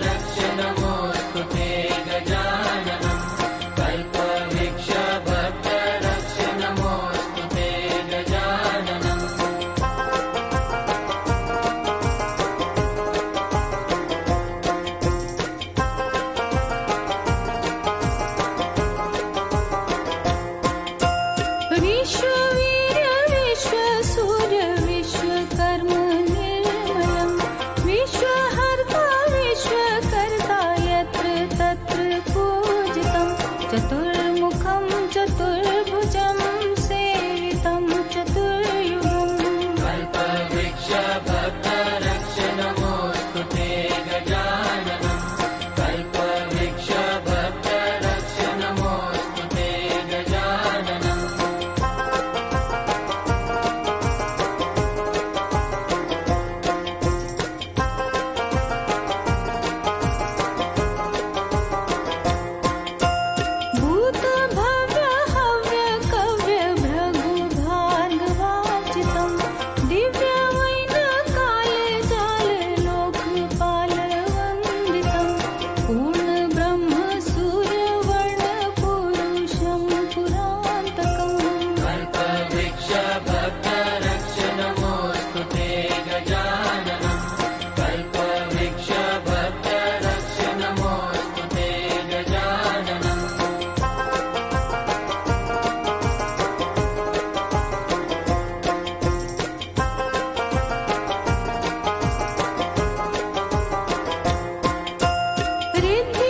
रक्ष नमोऽस्तु ते गजाननम् कल्पवृक्ष रक्ष नमोऽस्तु ते गजाननम् विश्ववीर्य विश्वसूर्य विश्वकर्म निर्मलम् विश्वहर्ता विश्वकर्ता यत्र तत्र पूजितम् चतुर्मुखं चतुर्भुजं सेवितं चतुर्युगम् कल्पवृक्ष रक्ष नमोऽस्तु ते गजाननम् कल्पवृक्ष रक्ष नमोऽस्तु ते गजाननम् भूत भव्य हव्य कव्य भृगु भार्गवार्चितं दिव्य वैन काल जाल लोकपाल वन्दितं पूर्ण ब्रह्म सूर्य वर्ण पुरुषं पुरान्तकम् कल्पवृक्ष रक्ष नमोऽस्तु ते गजाननम् कल्पवृक्ष रक्ष नमोऽस्तु ते गजाननम् ऋद्ध